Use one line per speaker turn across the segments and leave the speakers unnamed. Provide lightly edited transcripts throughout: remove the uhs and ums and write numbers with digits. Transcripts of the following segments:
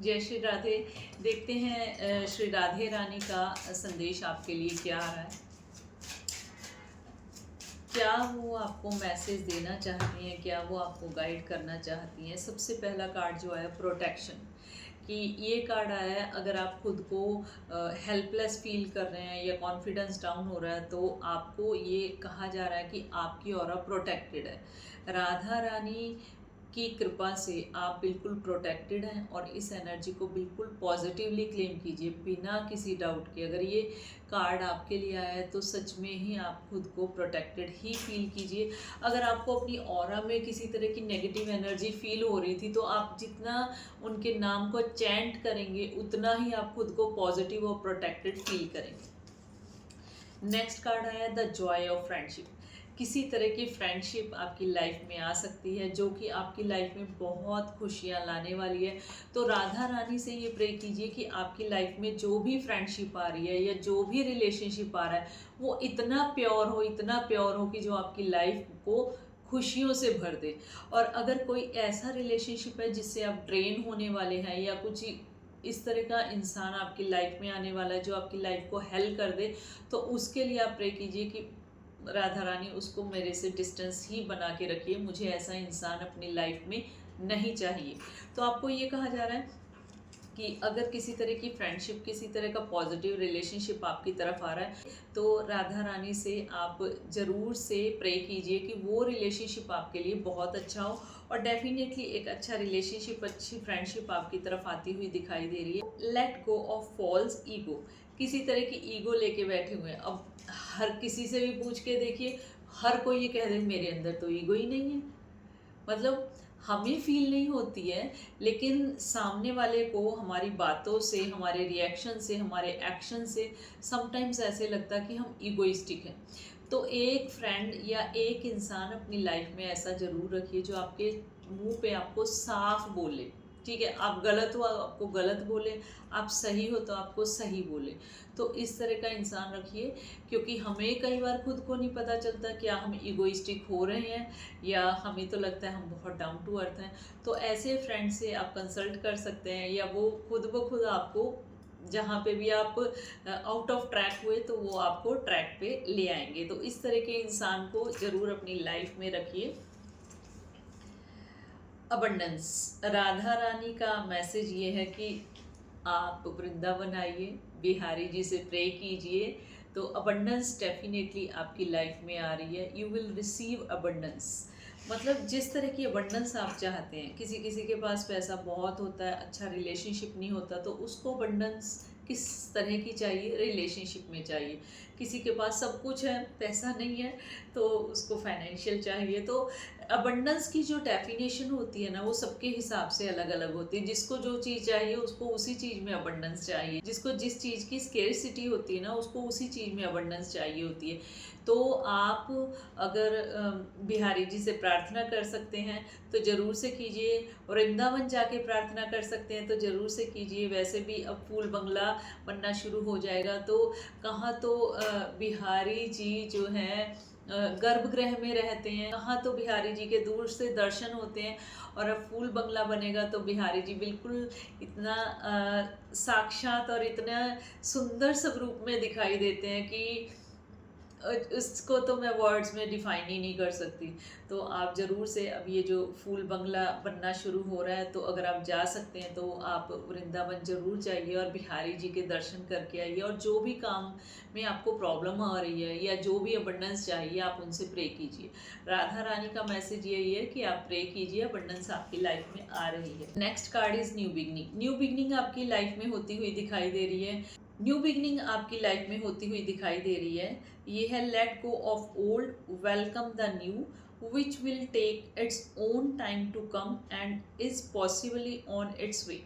जय श्री राधे। देखते हैं श्री राधे रानी का संदेश आपके लिए क्या आ रहा है। क्या वो आपको मैसेज देना चाहती हैं, क्या वो आपको गाइड करना चाहती हैं। सबसे पहला कार्ड जो आया प्रोटेक्शन, कि ये कार्ड आया है अगर आप खुद को हेल्पलेस फील कर रहे हैं या कॉन्फिडेंस डाउन हो रहा है तो आपको ये कहा जा रहा है कि आपकी ऑरा प्रोटेक्टेड है। राधा रानी की कृपा से आप बिल्कुल प्रोटेक्टेड हैं और इस एनर्जी को बिल्कुल पॉजिटिवली क्लेम कीजिए बिना किसी डाउट के। अगर ये कार्ड आपके लिए आया है तो सच में ही आप खुद को प्रोटेक्टेड ही फील कीजिए। अगर आपको अपनी ऑरा में किसी तरह की नेगेटिव एनर्जी फील हो रही थी तो आप जितना उनके नाम को चैंट करेंगे उतना ही आप खुद को पॉजिटिव और प्रोटेक्टेड फील करेंगे। नेक्स्ट कार्ड आया द जॉय ऑफ फ्रेंडशिप। किसी तरह की फ्रेंडशिप आपकी लाइफ में आ सकती है जो कि आपकी लाइफ में बहुत खुशियाँ लाने वाली है। तो राधा रानी से ये प्रे कीजिए कि आपकी लाइफ में जो भी फ्रेंडशिप आ रही है या जो भी रिलेशनशिप आ रहा है वो इतना प्योर हो कि जो आपकी लाइफ को खुशियों से भर दे। और अगर कोई ऐसा रिलेशनशिप है जिससे आप ड्रेन होने वाले हैं या कुछ इस तरह का इंसान आपकी लाइफ में आने वाला है जो आपकी लाइफ को हेल्प कर दे, तो उसके लिए आप प्रे कीजिए कि राधा रानी उसको मेरे से डिस्टेंस ही बना के रखिए, मुझे ऐसा इंसान अपनी लाइफ में नहीं चाहिए। तो आपको ये कहा जा रहा है कि अगर किसी तरह की फ्रेंडशिप, किसी तरह का पॉजिटिव रिलेशनशिप आपकी तरफ आ रहा है तो राधा रानी से आप ज़रूर से प्रे कीजिए कि वो रिलेशनशिप आपके लिए बहुत अच्छा हो। और डेफिनेटली एक अच्छा रिलेशनशिप, अच्छी फ्रेंडशिप आपकी तरफ आती हुई दिखाई दे रही है। Let go of false ego. किसी तरह की ईगो लेके बैठे हुए हैं। अब हर किसी से भी पूछ के देखिए, हर कोई ये कह दे मेरे अंदर तो ईगो ही नहीं है। मतलब हमें फील नहीं होती है लेकिन सामने वाले को हमारी बातों से, हमारे रिएक्शन से, हमारे एक्शन से समटाइम्स ऐसे लगता है कि हम ईगोइस्टिक हैं। तो एक फ्रेंड या एक इंसान अपनी लाइफ में ऐसा ज़रूर रखिए जो आपके मुंह पे आपको साफ बोले। ठीक है, आप गलत हो आपको गलत बोले, आप सही हो तो आपको सही बोले। तो इस तरह का इंसान रखिए, क्योंकि हमें कई बार खुद को नहीं पता चलता क्या हम ईगोइस्टिक हो रहे हैं या हमें तो लगता है हम बहुत डाउन टू अर्थ हैं। तो ऐसे फ्रेंड से आप कंसल्ट कर सकते हैं या वो खुद ब खुद आपको जहाँ पे भी आप आउट ऑफ ट्रैक हुए तो वो आपको ट्रैक पे ले आएंगे। तो इस तरह के इंसान को ज़रूर अपनी लाइफ में रखिए। अबंडेंस, राधा रानी का मैसेज ये है कि आप वृंदावन आइए, बिहारी जी से प्रे कीजिए तो अबंडेंस डेफिनेटली आपकी लाइफ में आ रही है। You will receive abundance. मतलब जिस तरह की अबंडेंस आप चाहते हैं, किसी किसी के पास पैसा बहुत होता है, अच्छा रिलेशनशिप नहीं होता, तो उसको अबंडेंस किस तरह की चाहिए, रिलेशनशिप में चाहिए। किसी के पास सब कुछ है, पैसा नहीं है, तो उसको फाइनेंशियल चाहिए। तो अबंडेंस की जो डेफिनेशन होती है ना वो सबके हिसाब से अलग अलग होती है। जिसको जो चीज़ चाहिए उसको उसी चीज़ में अबंडेंस चाहिए, जिसको जिस चीज़ की स्केर्सिटी होती है ना उसको उसी चीज़ में अबंडेंस चाहिए होती है। तो आप अगर बिहारी जी से प्रार्थना कर सकते हैं तो ज़रूर से कीजिए। वृंदावन जाके प्रार्थना कर सकते हैं तो ज़रूर से कीजिए। वैसे भी अब फूल बंगला बनना शुरू हो जाएगा तो कहाँ तो बिहारी जी जो हैं गर्भगृह में रहते हैं, कहाँ तो बिहारी जी के दूर से दर्शन होते हैं। और अब फूल बंगला बनेगा तो बिहारी जी बिल्कुल इतना साक्षात और इतना सुंदर स्वरूप में दिखाई देते हैं कि उसको तो मैं वर्ड्स में डिफाइन ही नहीं कर सकती। तो आप ज़रूर से, अब ये जो फूल बंगला बनना शुरू हो रहा है तो अगर आप जा सकते हैं तो आप वृंदावन ज़रूर जाइए और बिहारी जी के दर्शन करके आइए। और जो भी काम में आपको प्रॉब्लम आ रही है या जो भी अबंडेंस चाहिए आप उनसे प्रे कीजिए। राधा रानी का मैसेज यही है कि आप प्रे कीजिए, अबंडेंस आपकी लाइफ में आ रही है। Next card is new beginning. New beginning आपकी लाइफ में होती हुई दिखाई दे रही है। न्यू बिगनिंग आपकी लाइफ में होती हुई दिखाई दे रही है। ये है let go of old, welcome the new which will take its own time to come and is possibly on its way.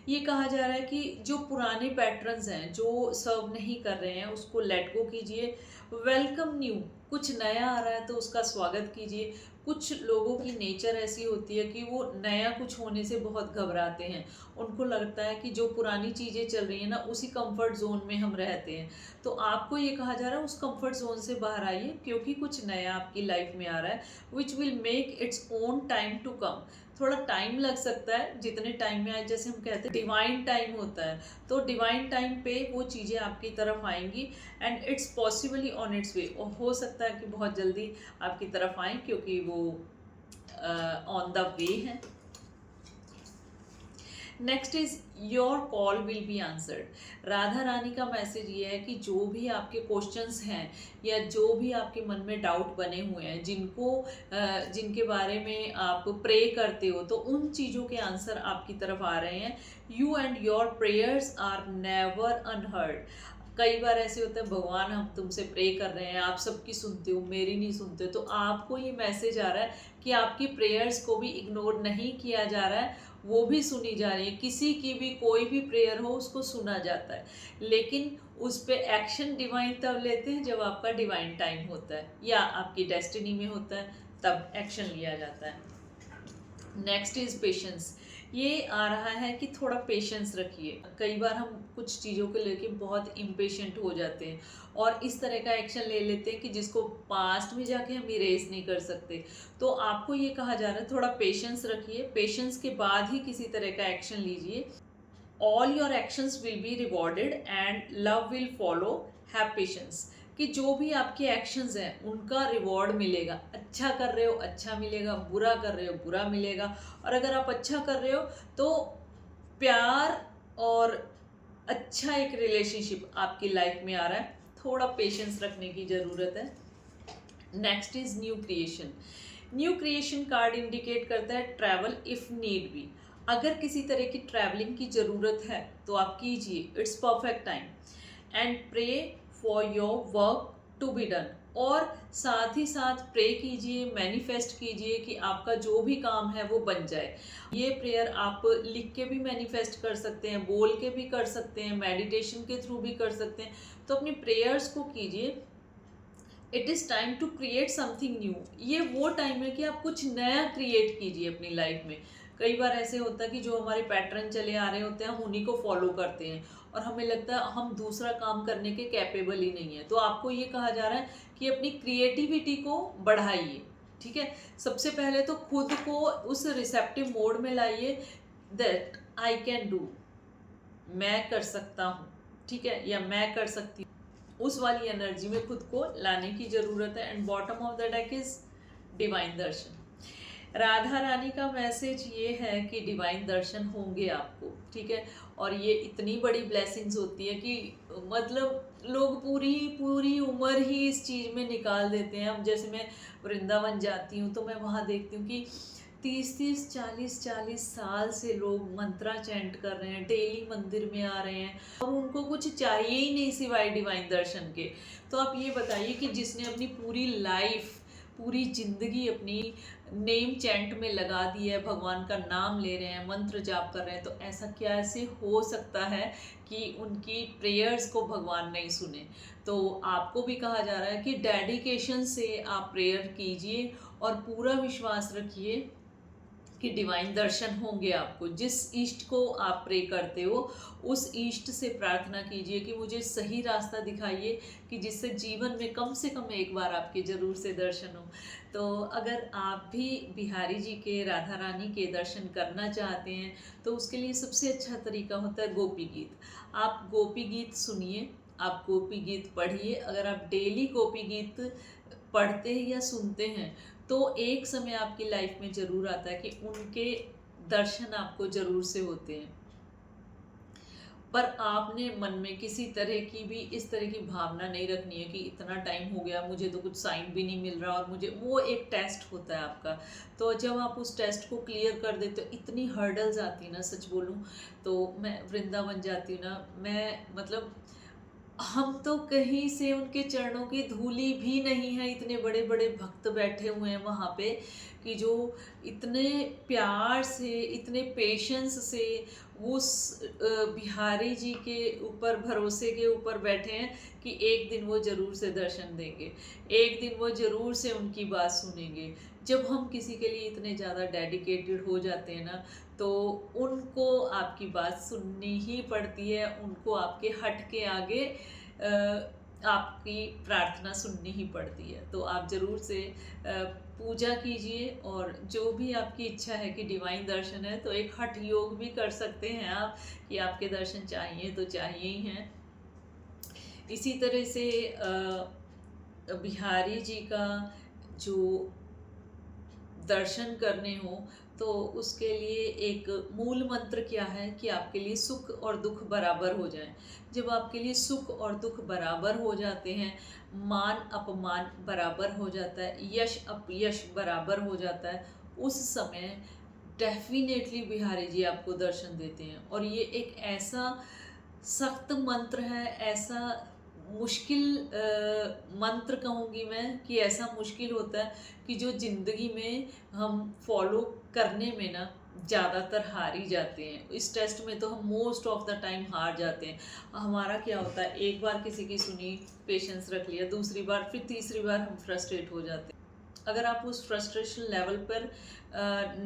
ये कहा जा रहा है कि जो पुराने पैटर्न्स हैं जो सर्व नहीं कर रहे हैं उसको लेट गो कीजिए। वेलकम न्यू, कुछ नया आ रहा है तो उसका स्वागत कीजिए। कुछ लोगों की नेचर ऐसी होती है कि वो नया कुछ होने से बहुत घबराते हैं। उनको लगता है कि जो पुरानी चीज़ें चल रही हैं ना उसी कंफर्ट जोन में हम रहते हैं। तो आपको ये कहा जा रहा है उस कंफर्ट जोन से बाहर आइए, क्योंकि कुछ नया आपकी लाइफ में आ रहा है which will make its own time to come. थोड़ा टाइम लग सकता है, जितने टाइम में आए, जैसे हम कहते हैं डिवाइन टाइम होता है, तो डिवाइन टाइम पे वो चीज़ें आपकी तरफ आएंगी and it's possibly on its way, और हो सकता है कि बहुत जल्दी आपकी तरफ आए क्योंकि वो ऑन द वे है। Next is your call will be answered. Radha Rani का मैसेज ये है कि जो भी आपके क्वेश्चंस हैं या जो भी आपके मन में डाउट बने हुए हैं, जिनके बारे में आप प्रे करते हो, तो उन चीज़ों के आंसर आपकी तरफ आ रहे हैं। You and your prayers are never unheard. कई बार ऐसे होता है, भगवान हम तुमसे प्रे कर रहे हैं, आप सबकी सुनते हो, मेरी नहीं सुनते, तो आपको ये मैसेज आ रहा है कि आपकी प्रेयर्स को भी इग्नोर नहीं किया जा रहा है, वो भी सुनी जा रही है। किसी की भी कोई भी प्रेयर हो उसको सुना जाता है, लेकिन उस पर एक्शन डिवाइन तब लेते हैं जब आपका डिवाइन टाइम होता है या आपकी डेस्टिनी में होता है, तब एक्शन लिया जाता है। Next is patience. ये आ रहा है कि थोड़ा पेशेंस रखिए। कई बार हम कुछ चीज़ों को लेके बहुत इम्पेशेंट हो जाते हैं और इस तरह का एक्शन ले लेते हैं कि जिसको पास्ट में जाके हम इरेज नहीं कर सकते। तो आपको ये कहा जा रहा है थोड़ा पेशेंस रखिए, पेशेंस के बाद ही किसी तरह का एक्शन लीजिए। All your actions will be rewarded and love will follow, have patience. कि जो भी आपके एक्शंस हैं उनका रिवॉर्ड मिलेगा। अच्छा कर रहे हो अच्छा मिलेगा, बुरा कर रहे हो बुरा मिलेगा। और अगर आप अच्छा कर रहे हो तो प्यार और अच्छा एक रिलेशनशिप आपकी लाइफ में आ रहा है। थोड़ा पेशेंस रखने की ज़रूरत है। Next is new creation. New creation card indicate करता है ट्रैवल इफ़ नीड बी। अगर किसी तरह की ट्रैवलिंग की ज़रूरत है तो आप कीजिए, it's perfect time. And pray for your work to be done. और साथ ही साथ प्रे कीजिए, मैनिफेस्ट कीजिए कि आपका जो भी काम है वो बन जाए। ये प्रेयर आप लिख के भी मैनिफेस्ट कर सकते हैं, बोल के भी कर सकते हैं, मेडिटेशन के थ्रू भी कर सकते हैं। तो अपनी प्रेयर्स को कीजिए। It is time to create something new. ये वो टाइम है कि आप कुछ नया क्रिएट कीजिए अपनी लाइफ में। कई बार ऐसे होता है कि जो हमारे पैटर्न चले आ रहे होते हैं हम उन्हीं को फॉलो करते हैं और हमें लगता है हम दूसरा काम करने के कैपेबल ही नहीं है। तो आपको ये कहा जा रहा है कि अपनी क्रिएटिविटी को बढ़ाइए। ठीक है, सबसे पहले तो खुद को उस रिसेप्टिव मोड में लाइए, दैट आई कैन डू, मैं कर सकता हूँ, ठीक है, या मैं कर सकती हूँ। उस वाली एनर्जी में खुद को लाने की ज़रूरत है। And bottom of the deck is divine darshan. Radha Rani का मैसेज ये है कि डिवाइन दर्शन होंगे आपको, ठीक है। और ये इतनी बड़ी ब्लेसिंग्स होती है कि मतलब लोग पूरी पूरी उम्र ही इस चीज़ में निकाल देते हैं। अब जैसे मैं वृंदावन जाती हूँ तो मैं वहाँ देखती हूँ कि 30-30, 40-40 साल से लोग मंत्रा चैंट कर रहे हैं, डेली मंदिर में आ रहे हैं और उनको कुछ चाहिए ही नहीं सिवाय डिवाइन दर्शन के। तो आप ये बताइए कि जिसने अपनी पूरी लाइफ, पूरी जिंदगी अपनी नेम चैंट में लगा दी है, भगवान का नाम ले रहे हैं, मंत्र जाप कर रहे हैं, तो ऐसा कैसे हो सकता है कि उनकी प्रेयर्स को भगवान नहीं सुने। तो आपको भी कहा जा रहा है कि डेडिकेशन से आप प्रेयर कीजिए और पूरा विश्वास रखिए कि डिवाइन दर्शन होंगे आपको। जिस ईष्ट को आप प्रे करते हो उस ईष्ट से प्रार्थना कीजिए कि मुझे सही रास्ता दिखाइए, कि जिससे जीवन में कम से कम एक बार आपके ज़रूर से दर्शन हो। तो अगर आप भी बिहारी जी के, राधा रानी के दर्शन करना चाहते हैं तो उसके लिए सबसे अच्छा तरीका होता है गोपी गीत। आप गोपी गीत सुनिए, आप गोपी गीत पढ़िए। अगर आप डेली गोपी गीत पढ़ते हैं या सुनते हैं तो एक समय आपकी लाइफ में ज़रूर आता है कि उनके दर्शन आपको ज़रूर से होते हैं। पर आपने मन में किसी तरह की भी इस तरह की भावना नहीं रखनी है कि इतना टाइम हो गया, मुझे तो कुछ साइन भी नहीं मिल रहा और मुझे, वो एक टेस्ट होता है आपका। तो जब आप उस टेस्ट को क्लियर कर देते हो, इतनी हर्डल्स आती है ना, सच बोलूँ तो मैं वृंदावन जाती हूँ ना, मैं मतलब हम तो कहीं से उनके चरणों की धूली भी नहीं है। इतने बड़े बड़े भक्त बैठे हुए हैं वहाँ पे कि जो इतने प्यार से, इतने पेशेंस से उस बिहारी जी के ऊपर, भरोसे के ऊपर बैठे हैं कि एक दिन वो ज़रूर से दर्शन देंगे, एक दिन वो ज़रूर से उनकी बात सुनेंगे। जब हम किसी के लिए इतने ज़्यादा डेडिकेटेड हो जाते हैं ना, तो उनको आपकी बात सुननी ही पड़ती है, उनको आपके हट के आगे आपकी प्रार्थना सुननी ही पड़ती है। तो आप ज़रूर से पूजा कीजिए, और जो भी आपकी इच्छा है कि डिवाइन दर्शन है तो एक हठ योग भी कर सकते हैं आप, कि आपके दर्शन चाहिए तो चाहिए ही हैं। इसी तरह से बिहारी जी का जो दर्शन करने हो तो उसके लिए एक मूल मंत्र क्या है कि आपके लिए सुख और दुख बराबर हो जाए। जब आपके लिए सुख और दुख बराबर हो जाते हैं, मान अपमान बराबर हो जाता है, यश अपयश बराबर हो जाता है, उस समय डेफिनेटली बिहारी जी आपको दर्शन देते हैं। और ये एक ऐसा सख्त मंत्र है, ऐसा मुश्किल मंत्र कहूँगी मैं, कि ऐसा मुश्किल होता है कि जो ज़िंदगी में हम फॉलो करने में ना ज़्यादातर हार ही जाते हैं। इस टेस्ट में तो हम मोस्ट ऑफ द टाइम हार जाते हैं। हमारा क्या होता है, एक बार किसी की सुनी, पेशेंस रख लिया, दूसरी बार, फिर तीसरी बार हम फ्रस्ट्रेट हो जाते हैं। अगर आप उस फ्रस्ट्रेशन लेवल पर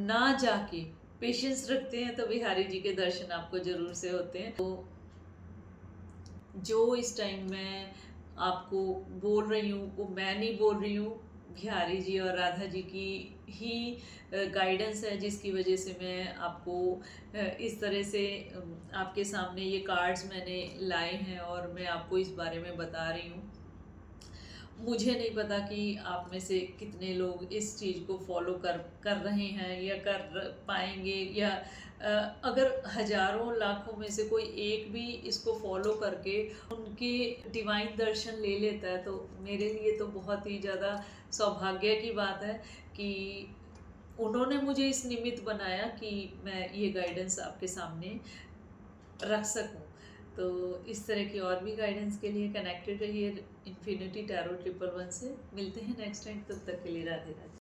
ना जाके पेशेंस रखते हैं तो बिहारी जी के दर्शन आपको ज़रूर से होते हैं। तो जो इस टाइम मैं आपको बोल रही हूँ वो मैं नहीं बोल रही हूँ, बिहारी जी और राधा जी की ही गाइडेंस है, जिसकी वजह से मैं आपको इस तरह से आपके सामने ये कार्ड्स मैंने लाए हैं और मैं आपको इस बारे में बता रही हूँ। मुझे नहीं पता कि आप में से कितने लोग इस चीज़ को फॉलो कर कर रहे हैं या कर पाएंगे, या अगर हजारों लाखों में से कोई एक भी इसको फॉलो करके उनके डिवाइन दर्शन ले लेता है तो मेरे लिए तो बहुत ही ज़्यादा सौभाग्य की बात है कि उन्होंने मुझे इस निमित्त बनाया कि मैं ये गाइडेंस आपके सामने रख सकूं। तो इस तरह की और भी गाइडेंस के लिए कनेक्टेड रहिए इन्फिनिटी टैरो 111 से। मिलते हैं नेक्स्ट टाइम, तब तक के लिए राधे राधे।